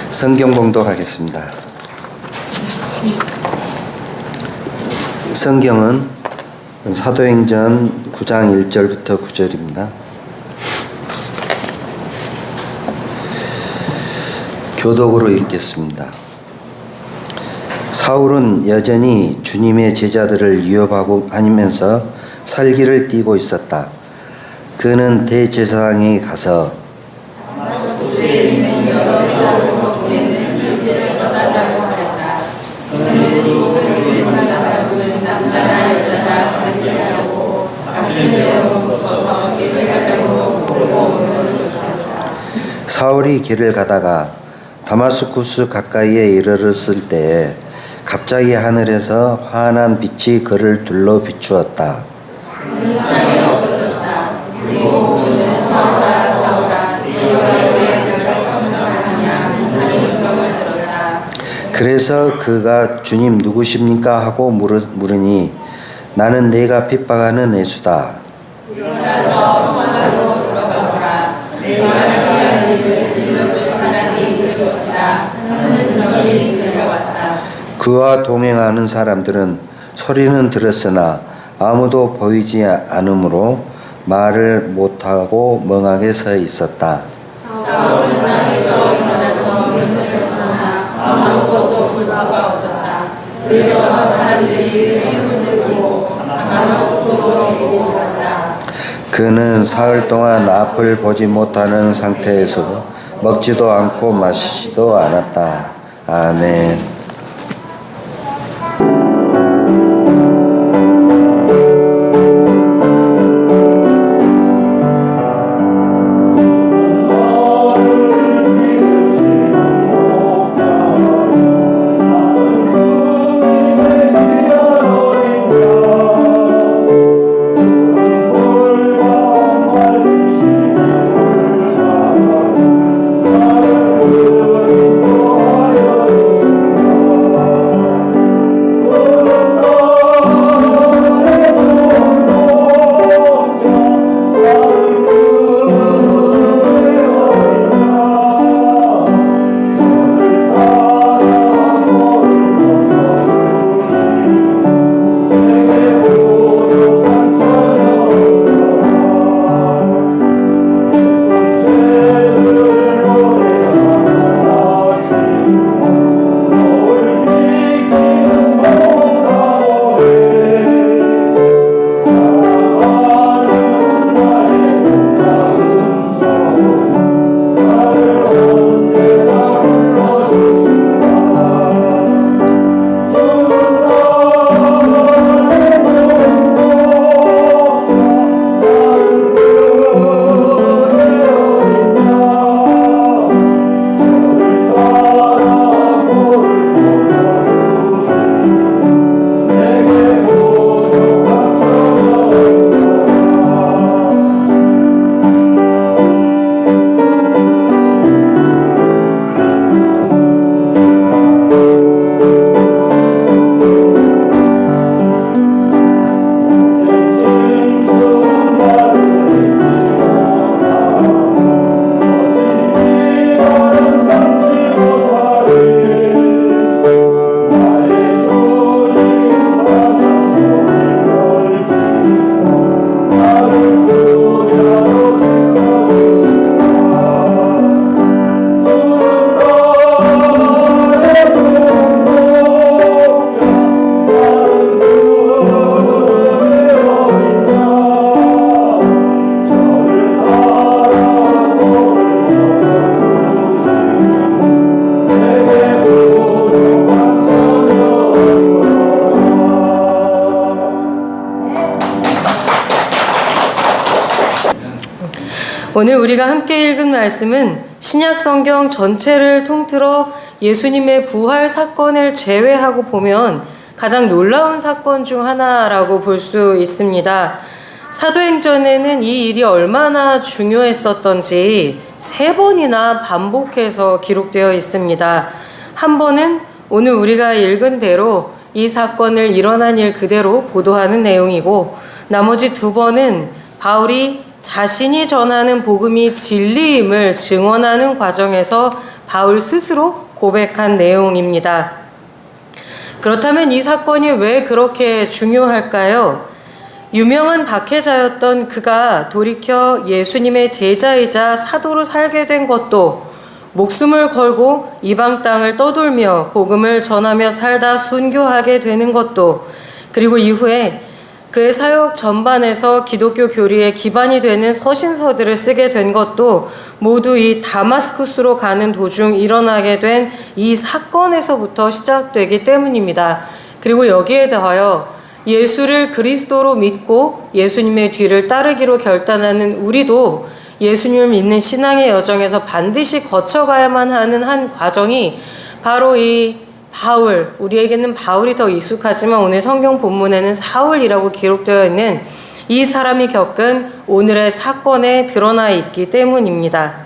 성경 봉독하겠습니다. 성경은 사도행전 9장 1절부터 9절입니다. 교독으로 읽겠습니다. 사울은 여전히 주님의 제자들을 위협하고 다니면서 살기를 띠고 있었다. 그는 대제사장에 가서 사울이 길을 가다가 다마스쿠스 가까이에 이르렀을 때에 갑자기 하늘에서 환한 빛이 그를 둘러 비추었다. 그래서 그가 주님 누구십니까 하고 물으니 나는 내가 핍박하는 예수다. 그와 동행하는 사람들은 소리는 들었으나 아무도 보이지 않으므로 말을 못하고 멍하게 서 있었다. 사울은 땅에서 일어나서 물러섰으나 아무것도 볼 수가 없었다. 그래서 사람들이 손을 들고 다마스쿠스로 데리고 갔다. 그는 사흘 동안 앞을 보지 못하는 상태에서 먹지도 않고 마시지도 않았다. 아멘. 오늘 우리가 함께 읽은 말씀은 신약 성경 전체를 통틀어 예수님의 부활 사건을 제외하고 보면 가장 놀라운 사건 중 하나라고 볼 수 있습니다. 사도행전에는 이 일이 얼마나 중요했었던지 3번이나 반복해서 기록되어 있습니다. 한 번은 오늘 우리가 읽은 대로 이 사건을 일어난 일 그대로 보도하는 내용이고, 나머지 2번은 바울이 자신이 전하는 복음이 진리임을 증언하는 과정에서 바울 스스로 고백한 내용입니다. 그렇다면 이 사건이 왜 그렇게 중요할까요? 유명한 박해자였던 그가 돌이켜 예수님의 제자이자 사도로 살게 된 것도, 목숨을 걸고 이방 땅을 떠돌며 복음을 전하며 살다 순교하게 되는 것도, 그리고 이후에 그의 사역 전반에서 기독교 교리의 기반이 되는 서신서들을 쓰게 된 것도 모두 이 다마스쿠스로 가는 도중 일어나게 된 이 사건에서부터 시작되기 때문입니다. 그리고 여기에 더하여 예수를 그리스도로 믿고 예수님의 뒤를 따르기로 결단하는 우리도 예수님을 믿는 신앙의 여정에서 반드시 거쳐가야만 하는 한 과정이 바로 이 바울, 우리에게는 바울이 더 익숙하지만 오늘 성경 본문에는 사울이라고 기록되어 있는 이 사람이 겪은 오늘의 사건에 드러나 있기 때문입니다.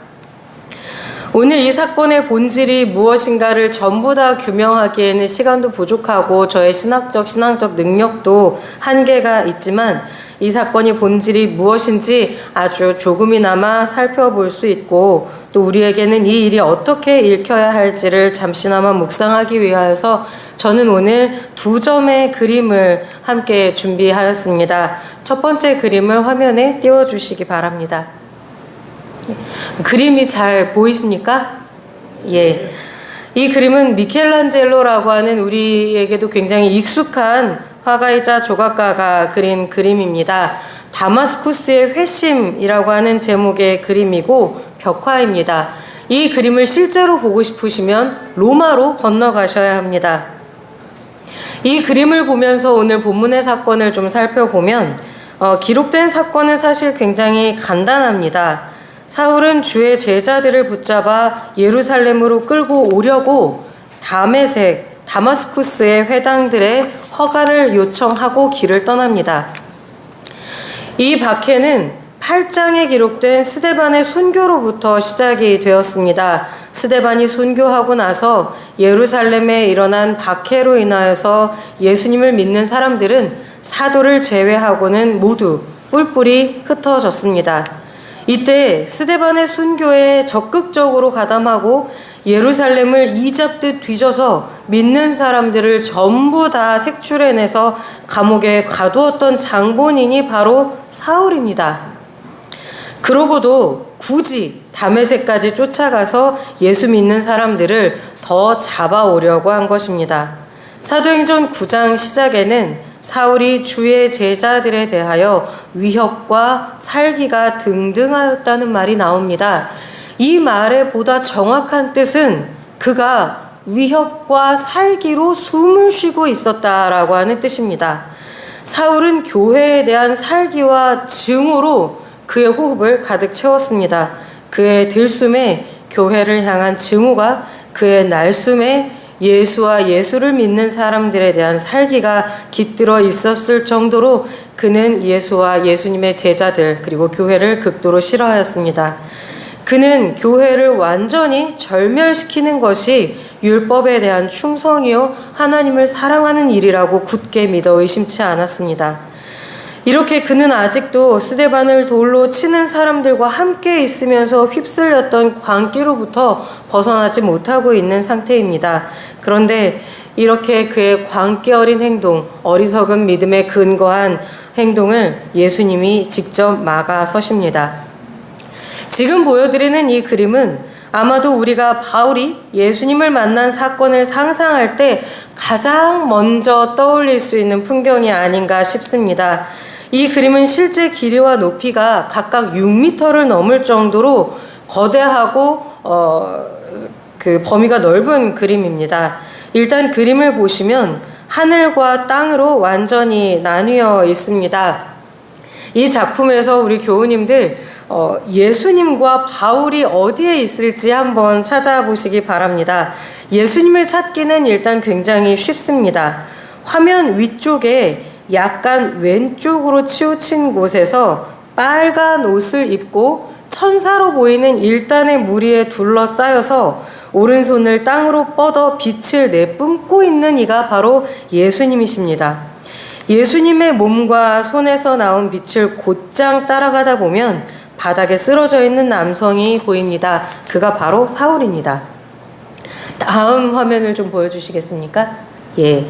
오늘 이 사건의 본질이 무엇인가를 전부 다 규명하기에는 시간도 부족하고 저의 신앙적 능력도 한계가 있지만 이 사건이 본질이 무엇인지 아주 조금이나마 살펴볼 수 있고 또 우리에게는 이 일이 어떻게 읽혀야 할지를 잠시나마 묵상하기 위하여서 저는 오늘 2점의 그림을 함께 준비하였습니다. 첫 번째 그림을 화면에 띄워주시기 바랍니다. 그림이 잘 보이십니까? 예. 이 그림은 미켈란젤로라고 하는 우리에게도 굉장히 익숙한 화가이자 조각가가 그린 그림입니다. 다마스쿠스의 회심이라고 하는 제목의 그림이고 벽화입니다. 이 그림을 실제로 보고 싶으시면 로마로 건너가셔야 합니다. 이 그림을 보면서 오늘 본문의 사건을 좀 살펴보면 기록된 사건은 사실 굉장히 간단합니다. 사울은 주의 제자들을 붙잡아 예루살렘으로 끌고 오려고 다마스쿠스의 회당들의 허가를 요청하고 길을 떠납니다. 이 박해는 8장에 기록된 스데반의 순교로부터 시작이 되었습니다. 스데반이 순교하고 나서 예루살렘에 일어난 박해로 인하여서 예수님을 믿는 사람들은 사도를 제외하고는 모두 뿔뿔이 흩어졌습니다. 이때 스데반의 순교에 적극적으로 가담하고 예루살렘을 이잡듯 뒤져서 믿는 사람들을 전부 다 색출해내서 감옥에 가두었던 장본인이 바로 사울입니다. 그러고도 굳이 다메섹까지 쫓아가서 예수 믿는 사람들을 더 잡아오려고 한 것입니다. 사도행전 9장 시작에는 사울이 주의 제자들에 대하여 위협과 살기가 등등하였다는 말이 나옵니다. 이 말의 보다 정확한 뜻은 그가 위협과 살기로 숨을 쉬고 있었다라고 하는 뜻입니다. 사울은 교회에 대한 살기와 증오로 그의 호흡을 가득 채웠습니다. 그의 들숨에 교회를 향한 증오가, 그의 날숨에 예수와 예수를 믿는 사람들에 대한 살기가 깃들어 있었을 정도로 그는 예수와 예수님의 제자들 그리고 교회를 극도로 싫어하였습니다. 그는 교회를 완전히 절멸시키는 것이 율법에 대한 충성이요 하나님을 사랑하는 일이라고 굳게 믿어 의심치 않았습니다. 이렇게 그는 아직도 스데반을 돌로 치는 사람들과 함께 있으면서 휩쓸렸던 광기로부터 벗어나지 못하고 있는 상태입니다. 그런데 이렇게 그의 광기 어린 행동, 어리석은 믿음에 근거한 행동을 예수님이 직접 막아서십니다. 지금 보여드리는 이 그림은 아마도 우리가 바울이 예수님을 만난 사건을 상상할 때 가장 먼저 떠올릴 수 있는 풍경이 아닌가 싶습니다. 이 그림은 실제 길이와 높이가 각각 6m를 넘을 정도로 거대하고 그 범위가 넓은 그림입니다. 일단 그림을 보시면 하늘과 땅으로 완전히 나뉘어 있습니다. 이 작품에서 우리 교우님들 예수님과 바울이 어디에 있을지 한번 찾아보시기 바랍니다. 예수님을 찾기는 일단 굉장히 쉽습니다. 화면 위쪽에 약간 왼쪽으로 치우친 곳에서 빨간 옷을 입고 천사로 보이는 일단의 무리에 둘러싸여서 오른손을 땅으로 뻗어 빛을 내뿜고 있는 이가 바로 예수님이십니다. 예수님의 몸과 손에서 나온 빛을 곧장 따라가다 보면 바닥에 쓰러져 있는 남성이 보입니다. 그가 바로 사울입니다. 다음 화면을 좀 보여주시겠습니까? 예.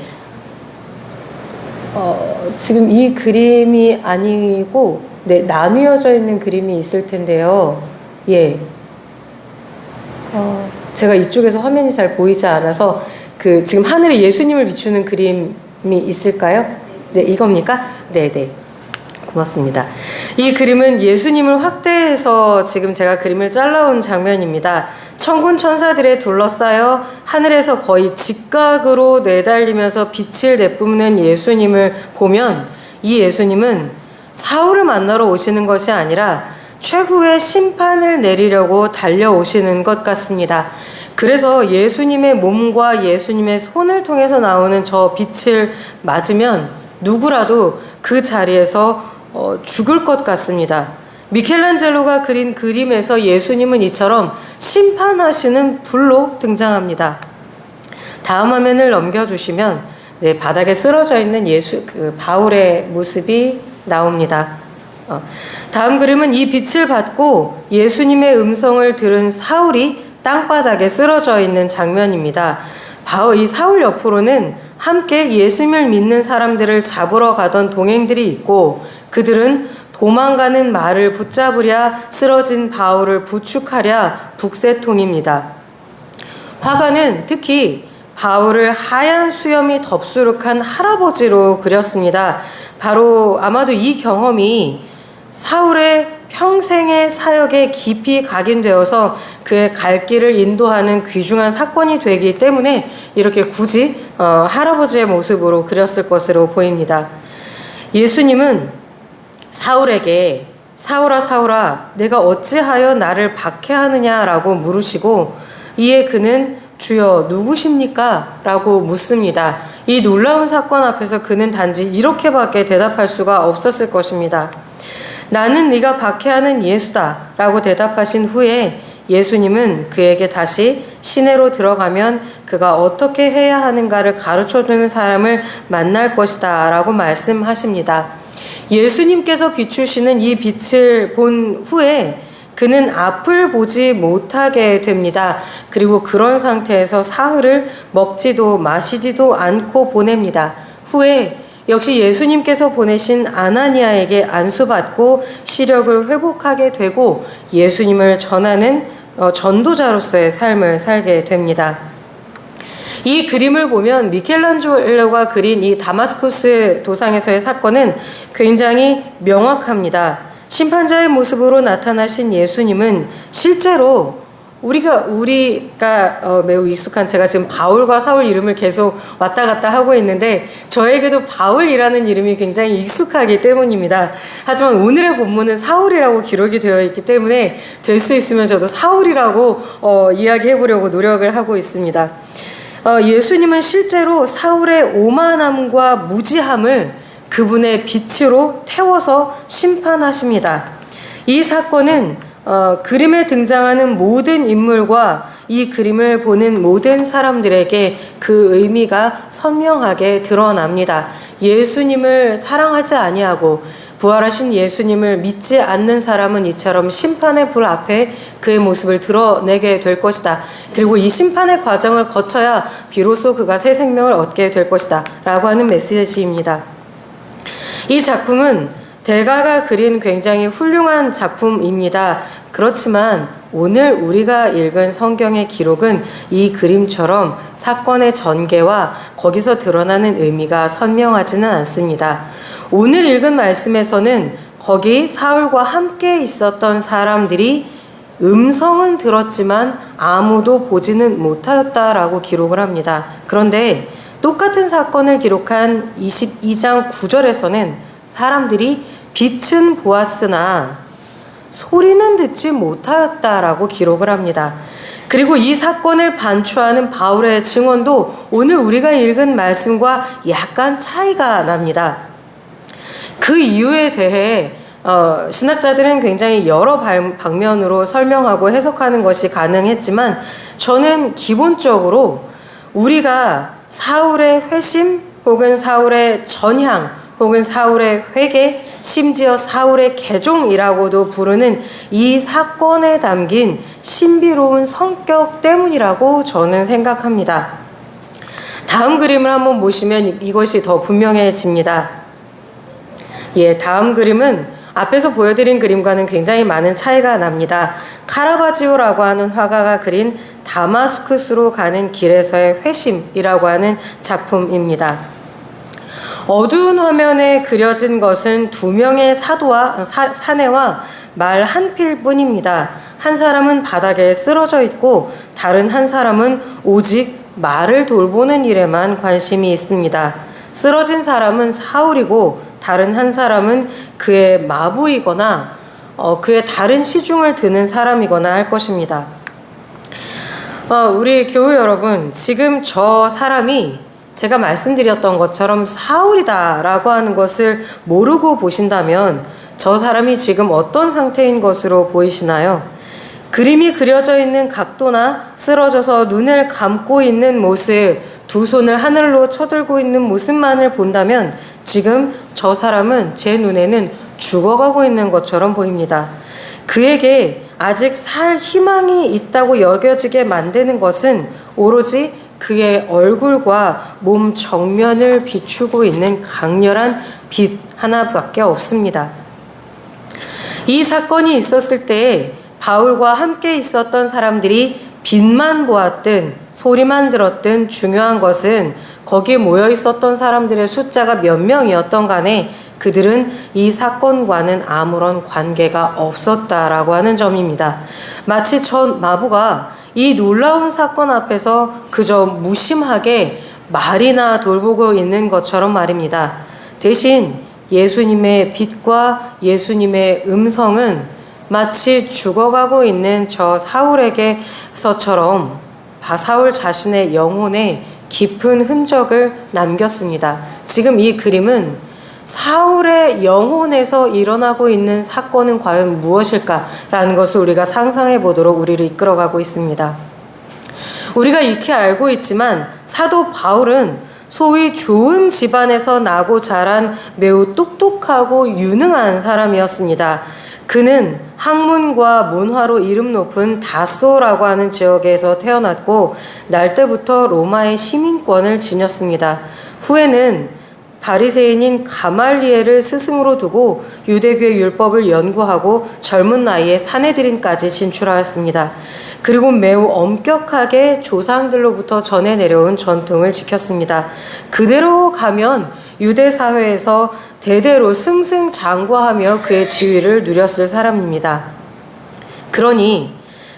지금 이 그림이 아니고, 네, 나뉘어져 있는 그림이 있을 텐데요. 예. 제가 이쪽에서 화면이 잘 보이지 않아서, 지금 하늘에 예수님을 비추는 그림이 있을까요? 네, 이겁니까? 네네. 고맙습니다. 이 그림은 예수님을 확대해서 지금 제가 그림을 잘라온 장면입니다. 천군 천사들에 둘러싸여 하늘에서 거의 직각으로 내달리면서 빛을 내뿜는 예수님을 보면 이 예수님은 사울을 만나러 오시는 것이 아니라 최후의 심판을 내리려고 달려오시는 것 같습니다. 그래서 예수님의 몸과 예수님의 손을 통해서 나오는 저 빛을 맞으면 누구라도 그 자리에서 죽을 것 같습니다. 미켈란젤로가 그린 그림에서 예수님은 이처럼 심판하시는 불로 등장합니다. 다음 화면을 넘겨주시면 네, 바닥에 쓰러져 있는 바울의 모습이 나옵니다. 다음 그림은 이 빛을 받고 예수님의 음성을 들은 사울이 땅바닥에 쓰러져 있는 장면입니다. 이 사울 옆으로는 함께 예수님을 믿는 사람들을 잡으러 가던 동행들이 있고 그들은 도망가는 말을 붙잡으랴 쓰러진 바울을 부축하랴 북새통입니다. 화가는 특히 바울을 하얀 수염이 덥수룩한 할아버지로 그렸습니다. 바로 아마도 이 경험이 사울의 평생의 사역에 깊이 각인되어서 그의 갈 길을 인도하는 귀중한 사건이 되기 때문에 이렇게 굳이 할아버지의 모습으로 그렸을 것으로 보입니다. 예수님은 사울에게 사울아 사울아 내가 어찌하여 나를 박해하느냐라고 물으시고 이에 그는 주여 누구십니까? 라고 묻습니다. 이 놀라운 사건 앞에서 그는 단지 이렇게밖에 대답할 수가 없었을 것입니다. 나는 네가 박해하는 예수다 라고 대답하신 후에 예수님은 그에게 다시 시내로 들어가면 그가 어떻게 해야 하는가를 가르쳐주는 사람을 만날 것이다 라고 말씀하십니다. 예수님께서 비추시는 이 빛을 본 후에 그는 앞을 보지 못하게 됩니다. 그리고 그런 상태에서 사흘을 먹지도 마시지도 않고 보냅니다. 후에 역시 예수님께서 보내신 아나니아에게 안수받고 시력을 회복하게 되고 예수님을 전하는 전도자로서의 삶을 살게 됩니다. 이 그림을 보면 미켈란젤로가 그린 이 다마스쿠스 도상에서의 사건은 굉장히 명확합니다. 심판자의 모습으로 나타나신 예수님은 실제로 우리가 매우 익숙한 제가 지금 바울과 사울 이름을 계속 왔다 갔다 하고 있는데 저에게도 바울이라는 이름이 굉장히 익숙하기 때문입니다. 하지만 오늘의 본문은 사울이라고 기록이 되어 있기 때문에 될 수 있으면 저도 사울이라고 이야기해 보려고 노력을 하고 있습니다. 예수님은 실제로 사울의 오만함과 무지함을 그분의 빛으로 태워서 심판하십니다. 이 사건은 그림에 등장하는 모든 인물과 이 그림을 보는 모든 사람들에게 그 의미가 선명하게 드러납니다. 예수님을 사랑하지 아니하고 부활하신 예수님을 믿지 않는 사람은 이처럼 심판의 불 앞에 그의 모습을 드러내게 될 것이다. 그리고 이 심판의 과정을 거쳐야 비로소 그가 새 생명을 얻게 될 것이다. 라고 하는 메시지입니다. 이 작품은 대가가 그린 굉장히 훌륭한 작품입니다. 그렇지만 오늘 우리가 읽은 성경의 기록은 이 그림처럼 사건의 전개와 거기서 드러나는 의미가 선명하지는 않습니다. 오늘 읽은 말씀에서는 거기 사울과 함께 있었던 사람들이 음성은 들었지만 아무도 보지는 못하였다라고 기록을 합니다. 그런데 똑같은 사건을 기록한 22장 9절에서는 사람들이 빛은 보았으나 소리는 듣지 못하였다라고 기록을 합니다. 그리고 이 사건을 반추하는 바울의 증언도 오늘 우리가 읽은 말씀과 약간 차이가 납니다. 그 이유에 대해 신학자들은 굉장히 여러 방면으로 설명하고 해석하는 것이 가능했지만 저는 기본적으로 우리가 사울의 회심 혹은 사울의 전향 혹은 사울의 회개, 심지어 사울의 개종이라고도 부르는 이 사건에 담긴 신비로운 성격 때문이라고 저는 생각합니다. 다음 그림을 한번 보시면 이것이 더 분명해집니다. 다음 그림은 앞에서 보여드린 그림과는 굉장히 많은 차이가 납니다. 카라바지오라고 하는 화가가 그린 다마스쿠스로 가는 길에서의 회심이라고 하는 작품입니다. 어두운 화면에 그려진 것은 두 명의 사내와 말 한 필뿐입니다. 한 사람은 바닥에 쓰러져 있고 다른 한 사람은 오직 말을 돌보는 일에만 관심이 있습니다. 쓰러진 사람은 사울이고 다른 한 사람은 그의 마부이거나 그의 다른 시중을 드는 사람이거나 할 것입니다. 우리 교우 여러분, 지금 저 사람이 제가 말씀드렸던 것처럼 사울이다라고 하는 것을 모르고 보신다면 저 사람이 지금 어떤 상태인 것으로 보이시나요? 그림이 그려져 있는 각도나 쓰러져서 눈을 감고 있는 모습, 두 손을 하늘로 쳐들고 있는 모습만을 본다면 지금 저 사람은 제 눈에는 죽어가고 있는 것처럼 보입니다. 그에게 아직 살 희망이 있다고 여겨지게 만드는 것은 오로지 그의 얼굴과 몸 정면을 비추고 있는 강렬한 빛 하나밖에 없습니다. 이 사건이 있었을 때에 바울과 함께 있었던 사람들이 빛만 보았든 소리만 들었든 중요한 것은 거기에 모여 있었던 사람들의 숫자가 몇 명이었던 간에 그들은 이 사건과는 아무런 관계가 없었다라고 하는 점입니다. 마치 전 마부가 이 놀라운 사건 앞에서 그저 무심하게 말이나 돌보고 있는 것처럼 말입니다. 대신 예수님의 빛과 예수님의 음성은 마치 죽어가고 있는 저 사울에게서처럼 사울 자신의 영혼에 깊은 흔적을 남겼습니다. 지금 이 그림은 사울의 영혼에서 일어나고 있는 사건은 과연 무엇일까라는 것을 우리가 상상해 보도록 우리를 이끌어가고 있습니다. 우리가 익히 알고 있지만 사도 바울은 소위 좋은 집안에서 나고 자란 매우 똑똑하고 유능한 사람이었습니다. 그는 학문과 문화로 이름 높은 다소라고 하는 지역에서 태어났고 날 때부터 로마의 시민권을 지녔습니다. 후에는 바리새인인 가말리엘을 스승으로 두고 유대교의 율법을 연구하고 젊은 나이에 사내들인까지 진출하였습니다. 그리고 매우 엄격하게 조상들로부터 전해 내려온 전통을 지켰습니다. 그대로 가면 유대 사회에서 대대로 승승장구하며 그의 지위를 누렸을 사람입니다. 그러니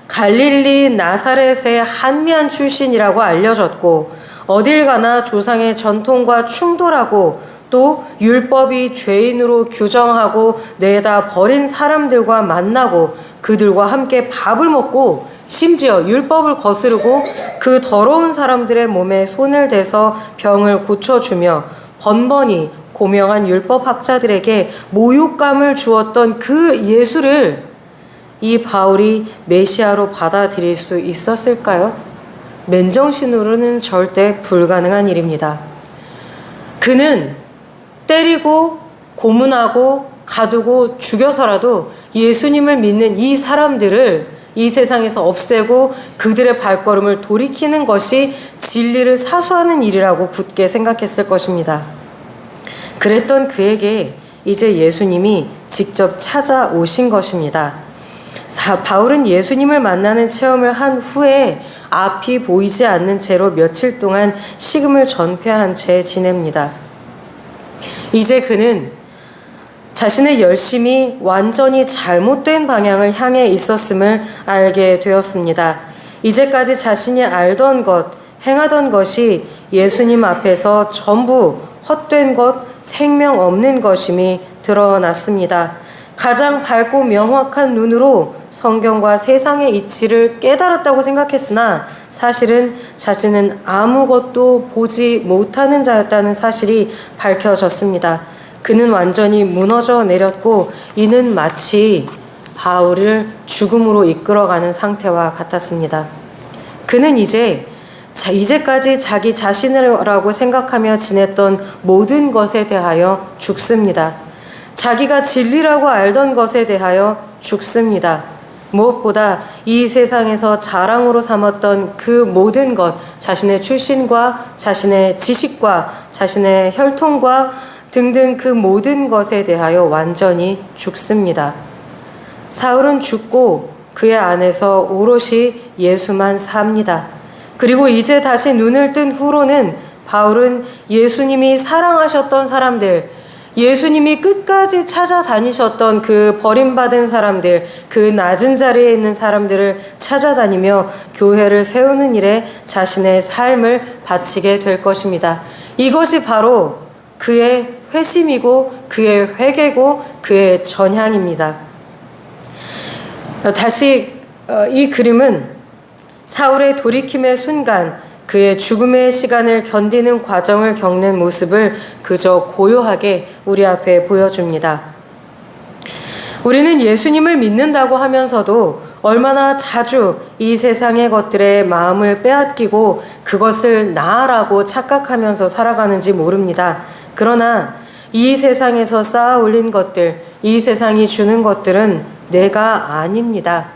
갈릴리 나사렛의 한미안 출신이라고 알려졌고 어딜 가나 조상의 전통과 충돌하고 또 율법이 죄인으로 규정하고 내다 버린 사람들과 만나고 그들과 함께 밥을 먹고 심지어 율법을 거스르고 그 더러운 사람들의 몸에 손을 대서 병을 고쳐주며 번번이 고명한 율법학자들에게 모욕감을 주었던 그 예수를 이 바울이 메시아로 받아들일 수 있었을까요? 맨정신으로는 절대 불가능한 일입니다. 그는 때리고 고문하고 가두고 죽여서라도 예수님을 믿는 이 사람들을 이 세상에서 없애고 그들의 발걸음을 돌이키는 것이 진리를 사수하는 일이라고 굳게 생각했을 것입니다. 그랬던 그에게 이제 예수님이 직접 찾아오신 것입니다. 바울은 예수님을 만나는 체험을 한 후에 앞이 보이지 않는 채로 며칠 동안 식음을 전폐한 채 지냅니다. 이제 그는 자신의 열심이 완전히 잘못된 방향을 향해 있었음을 알게 되었습니다. 이제까지 자신이 알던 것, 행하던 것이 예수님 앞에서 전부 헛된 것, 생명 없는 것임이 드러났습니다. 가장 밝고 명확한 눈으로 성경과 세상의 이치를 깨달았다고 생각했으나 사실은 자신은 아무것도 보지 못하는 자였다는 사실이 밝혀졌습니다. 그는 완전히 무너져 내렸고 이는 마치 바울을 죽음으로 이끌어가는 상태와 같았습니다. 그는 이제 이제까지 자기 자신이라고 생각하며 지냈던 모든 것에 대하여 죽습니다. 자기가 진리라고 알던 것에 대하여 죽습니다. 무엇보다 이 세상에서 자랑으로 삼았던 그 모든 것, 자신의 출신과 자신의 지식과 자신의 혈통과 등등 그 모든 것에 대하여 완전히 죽습니다. 사울은 죽고 그의 안에서 오롯이 예수만 삽니다. 그리고 이제 다시 눈을 뜬 후로는 바울은 예수님이 사랑하셨던 사람들, 예수님이 끝까지 찾아다니셨던 그 버림받은 사람들, 그 낮은 자리에 있는 사람들을 찾아다니며 교회를 세우는 일에 자신의 삶을 바치게 될 것입니다. 이것이 바로 그의 회심이고 그의 회개고 그의 전향입니다. 다시 이 그림은 사울의 돌이킴의 순간, 그의 죽음의 시간을 견디는 과정을 겪는 모습을 그저 고요하게 우리 앞에 보여줍니다. 우리는 예수님을 믿는다고 하면서도 얼마나 자주 이 세상의 것들에 마음을 빼앗기고 그것을 나라고 착각하면서 살아가는지 모릅니다. 그러나 이 세상에서 쌓아 올린 것들, 이 세상이 주는 것들은 내가 아닙니다.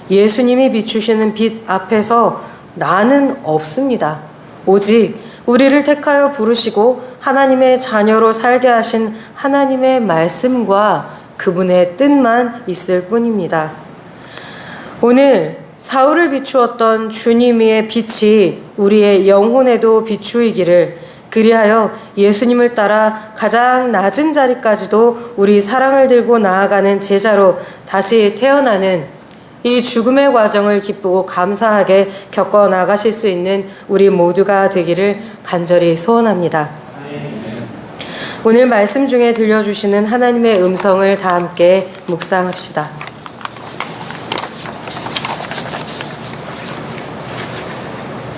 예수님이 비추시는 빛 앞에서 나는 없습니다. 오직 우리를 택하여 부르시고 하나님의 자녀로 살게 하신 하나님의 말씀과 그분의 뜻만 있을 뿐입니다. 오늘 사울을 비추었던 주님의 빛이 우리의 영혼에도 비추이기를, 그리하여 예수님을 따라 가장 낮은 자리까지도 우리 사랑을 들고 나아가는 제자로 다시 태어나는 이 죽음의 과정을 기쁘고 감사하게 겪어 나가실 수 있는 우리 모두가 되기를 간절히 소원합니다. 오늘 말씀 중에 들려주시는 하나님의 음성을 다 함께 묵상합시다.